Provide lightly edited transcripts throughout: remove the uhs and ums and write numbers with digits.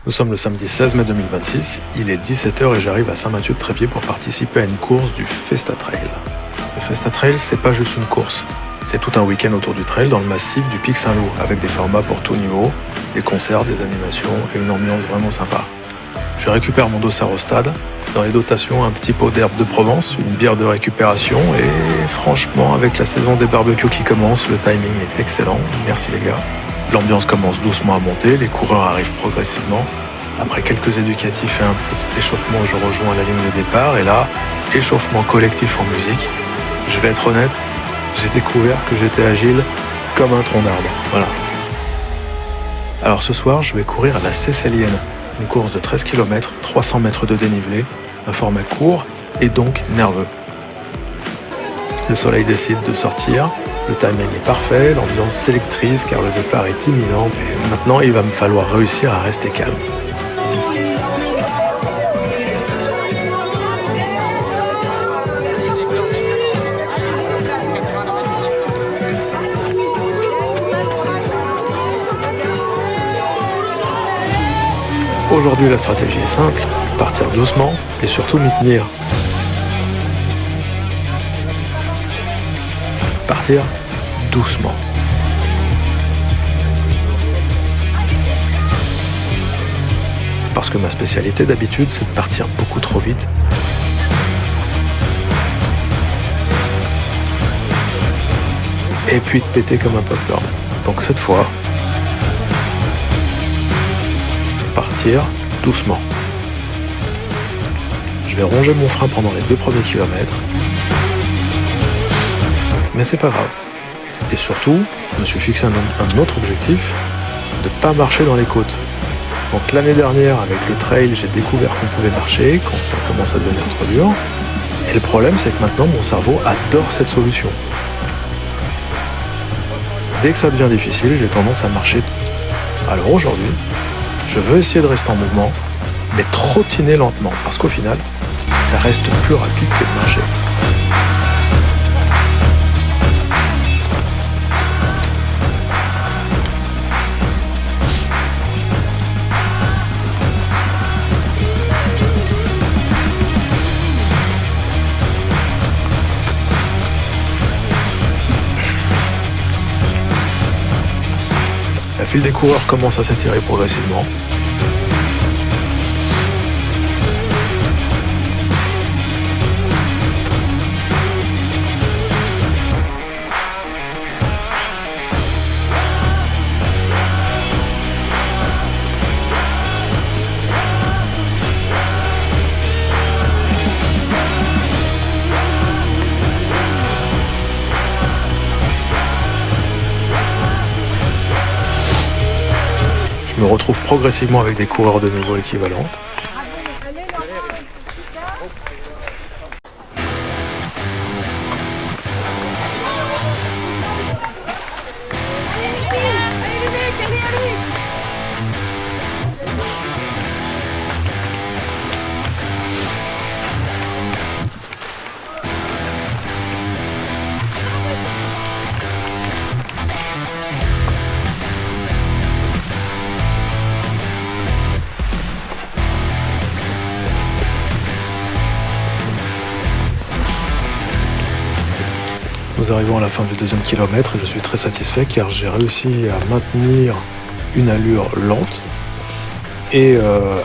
Nous sommes le samedi 16 mai 2026, il est 17h et j'arrive à Saint-Mathieu-de-Trépied pour participer à une course du Festa Trail. Le Festa Trail, c'est pas juste une course, c'est tout un week-end autour du trail dans le massif du Pic Saint-Loup, avec des formats pour tout niveau, des concerts, des animations et une ambiance vraiment sympa. Je récupère mon dossard au stade, dans les dotations un petit pot d'herbe de Provence, une bière de récupération et franchement avec la saison des barbecues qui commence, le timing est excellent, merci les gars. L'ambiance commence doucement à monter, les coureurs arrivent progressivement. Après quelques éducatifs et un petit échauffement, je rejoins la ligne de départ et là, échauffement collectif en musique. Je vais être honnête, j'ai découvert que j'étais agile comme un tronc d'arbre. Voilà. Alors ce soir, je vais courir à la Seysselienne, une course de 13 km, 300 mètres de dénivelé, un format court et donc nerveux. Le soleil décide de sortir, le timing est parfait, l'ambiance s'électrise car le départ est imminent et maintenant il va me falloir réussir à rester calme. Aujourd'hui, la stratégie est simple, partir doucement et surtout m'y tenir. Partir doucement. Parce que ma spécialité d'habitude, c'est de partir beaucoup trop vite. Et puis de péter comme un popcorn. Donc cette fois, partir doucement. Je vais ronger mon frein pendant les 2 premiers kilomètres. Mais c'est pas grave. Et surtout, je me suis fixé un autre objectif, de ne pas marcher dans les côtes. Donc l'année dernière, avec le trail, j'ai découvert qu'on pouvait marcher quand ça commence à devenir trop dur. Et le problème, c'est que maintenant, mon cerveau adore cette solution. Dès que ça devient difficile, j'ai tendance à marcher. Alors aujourd'hui, je veux essayer de rester en mouvement, mais trottiner lentement, parce qu'au final, ça reste plus rapide que de marcher. La file des coureurs commence à s'étirer progressivement. Je me retrouve progressivement avec des coureurs de niveau équivalent. Nous arrivons à la fin du 2e kilomètre et je suis très satisfait car j'ai réussi à maintenir une allure lente. Et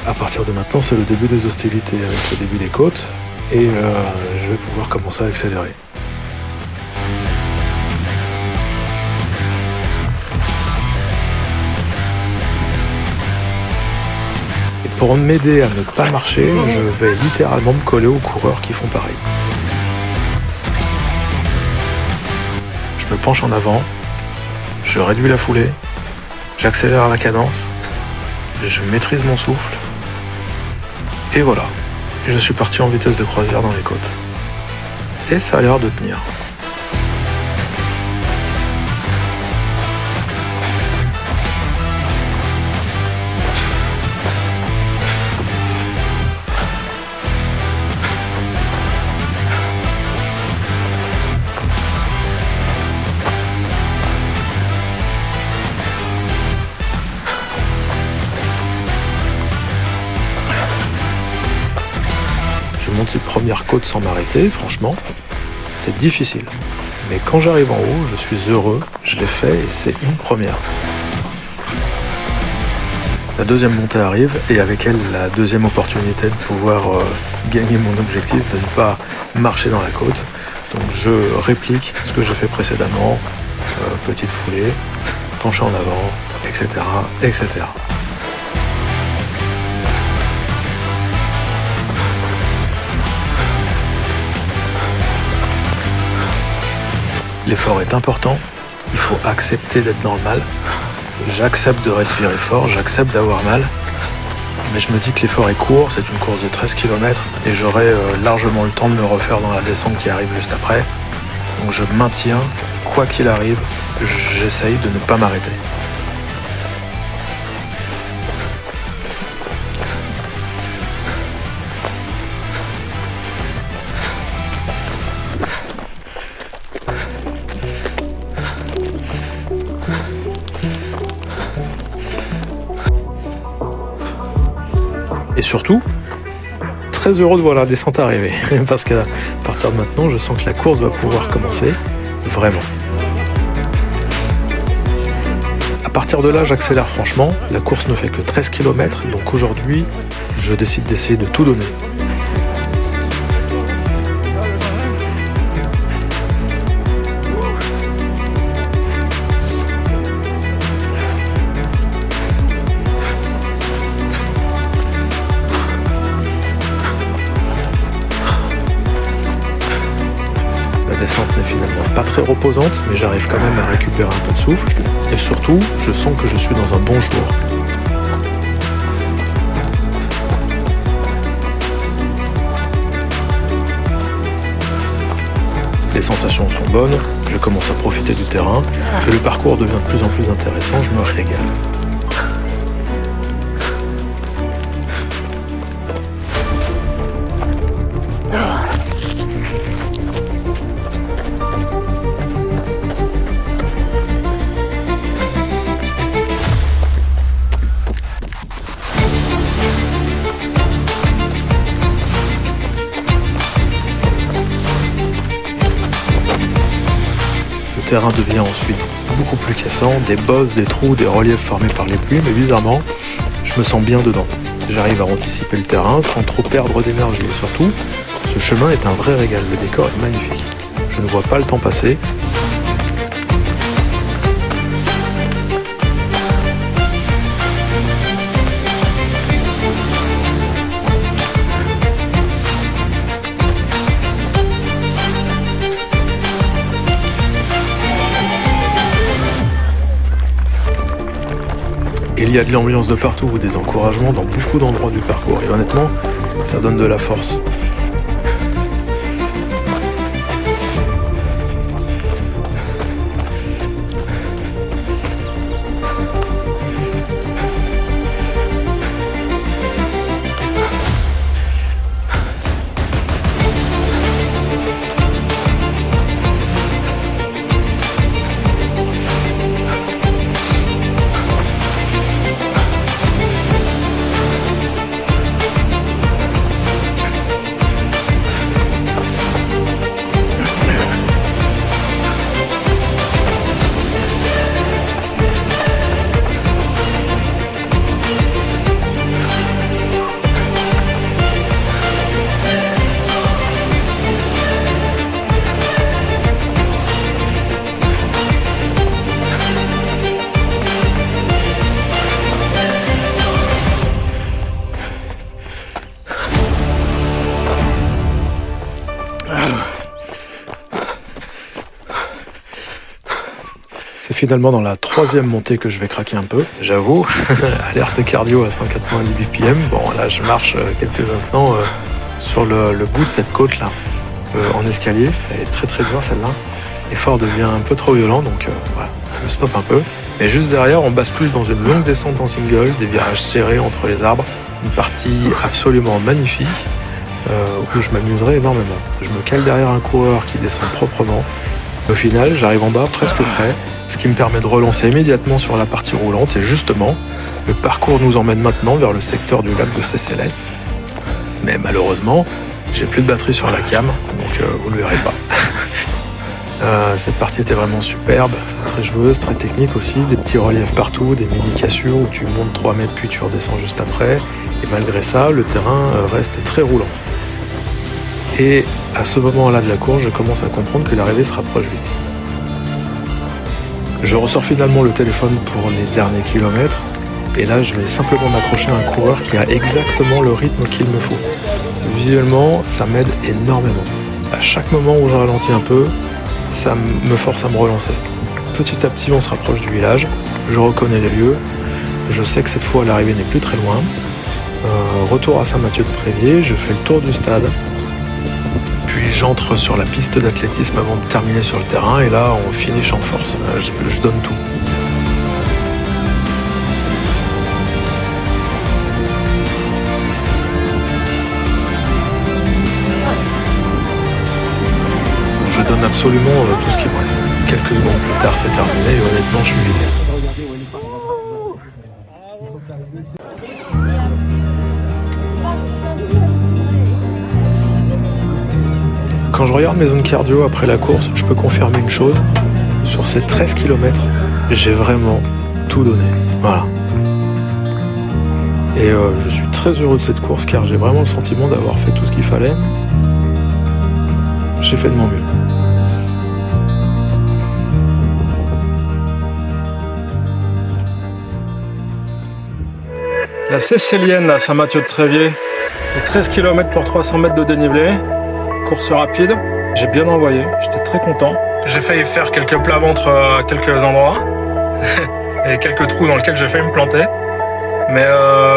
à partir de maintenant, c'est le début des hostilités avec le début des côtes et je vais pouvoir commencer à accélérer. Et pour m'aider à ne pas marcher, je vais littéralement me coller aux coureurs qui font pareil. Je me penche en avant, je réduis la foulée, j'accélère la cadence, je maîtrise mon souffle, et voilà, je suis parti en vitesse de croisière dans les côtes. Et ça a l'air de tenir. monte cette première côte sans m'arrêter, franchement, c'est difficile. Mais quand j'arrive en haut, je suis heureux, je l'ai fait et c'est une première. La deuxième montée arrive et avec elle la deuxième opportunité de pouvoir gagner mon objectif de ne pas marcher dans la côte. Donc je réplique ce que j'ai fait précédemment, petite foulée, pencher en avant, etc., etc. L'effort est important, il faut accepter d'être dans le mal. J'accepte de respirer fort, j'accepte d'avoir mal, mais je me dis que l'effort est court, c'est une course de 13 km et j'aurai largement le temps de me refaire dans la descente qui arrive juste après. Donc je maintiens, quoi qu'il arrive, j'essaye de ne pas m'arrêter. Et surtout, très heureux de voir la descente arriver, parce qu'à partir de maintenant, je sens que la course va pouvoir commencer, vraiment. À partir de là, j'accélère franchement, la course ne fait que 13 km, donc aujourd'hui, je décide d'essayer de tout donner. La descente n'est finalement pas très reposante, mais j'arrive quand même à récupérer un peu de souffle. Et surtout, je sens que je suis dans un bon jour. Les sensations sont bonnes, je commence à profiter du terrain, et le parcours devient de plus en plus intéressant, je me régale. Le terrain devient ensuite beaucoup plus cassant, des bosses, des trous, des reliefs formés par les pluies, mais bizarrement, je me sens bien dedans. J'arrive à anticiper le terrain sans trop perdre d'énergie et surtout, ce chemin est un vrai régal, le décor est magnifique. Je ne vois pas le temps passer. Il y a de l'ambiance de partout, des encouragements dans beaucoup d'endroits du parcours. Et honnêtement, ça donne de la force. C'est finalement dans la troisième montée que je vais craquer un peu, j'avoue. Alerte cardio à 190 BPM. Bon, là, je marche quelques instants sur le bout de cette côte-là, en escalier. Elle est très très dure celle-là. L'effort devient un peu trop violent, donc voilà, je stoppe un peu. Mais juste derrière, on bascule dans une longue descente en single, des virages serrés entre les arbres. Une partie absolument magnifique, où je m'amuserai énormément. Je me cale derrière un coureur qui descend proprement. Au final, j'arrive en bas presque frais, ce qui me permet de relancer immédiatement sur la partie roulante. Et justement, le parcours nous emmène maintenant vers le secteur du lac de Cécélès. Mais malheureusement, J'ai plus de batterie sur la cam, donc vous le verrez pas. Cette partie était vraiment superbe, très joueuse, très technique aussi, des petits reliefs partout, des mini-cassures où tu montes 3 mètres puis tu redescends juste après. Et malgré ça, le terrain reste très roulant. Et à ce moment-là de la course, je commence à comprendre que l'arrivée se rapproche vite. Je ressors finalement le téléphone pour les derniers kilomètres, et là je vais simplement m'accrocher à un coureur qui a exactement le rythme qu'il me faut. Visuellement, ça m'aide énormément. À chaque moment où je ralentis un peu, ça me force à me relancer. Petit à petit, on se rapproche du village, je reconnais les lieux, je sais que cette fois l'arrivée n'est plus très loin. Retour à Saint-Mathieu-de-Tréviers, je fais le tour du stade, puis j'entre sur la piste d'athlétisme avant de terminer sur le terrain, et là on finish en force, je donne tout. Je donne absolument tout ce qui me reste. Quelques secondes plus tard, c'est terminé et honnêtement, je suis vide. Quand je regarde mes zones cardio après la course, je peux confirmer une chose. Sur ces 13 km, j'ai vraiment tout donné. Voilà. Et je suis très heureux de cette course car j'ai vraiment le sentiment d'avoir fait tout ce qu'il fallait. J'ai fait de mon mieux. La Cécilienne à Saint-Mathieu-de-Tréviers, 13 km pour 300 mètres de dénivelé, course rapide, j'ai bien envoyé, j'étais très content. J'ai failli faire quelques plats ventre à quelques endroits et quelques trous dans lesquels j'ai failli me planter. Mais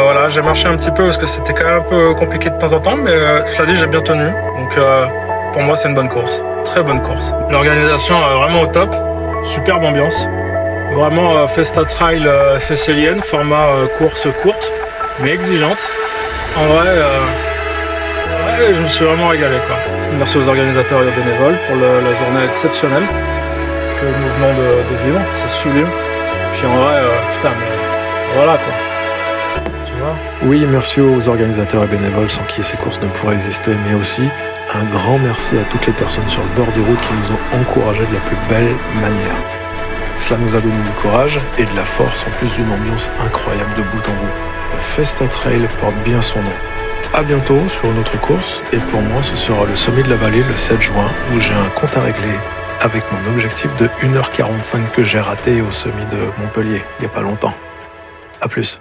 voilà, j'ai marché un petit peu parce que c'était quand même un peu compliqué de temps en temps, mais cela dit, j'ai bien tenu. Donc pour moi, c'est une bonne course, très bonne course. L'organisation est vraiment au top, superbe ambiance. Vraiment Festa Trail Cécilienne, format course courte, mais exigeante. En vrai, je me suis vraiment régalé, quoi. Merci aux organisateurs et aux bénévoles pour la journée exceptionnelle que nous venons de vivre, c'est sublime. Puis en vrai, putain, mais voilà, quoi. Tu vois ? Oui, merci aux organisateurs et bénévoles sans qui ces courses ne pourraient exister, mais aussi un grand merci à toutes les personnes sur le bord des routes qui nous ont encouragés de la plus belle manière. Cela nous a donné du courage et de la force en plus d'une ambiance incroyable de bout en bout. Le Festa Trail porte bien son nom. A bientôt sur une autre course et pour moi ce sera le sommet de la vallée le 7 juin où j'ai un compte à régler avec mon objectif de 1h45 que j'ai raté au sommet de Montpellier il n'y a pas longtemps. A plus.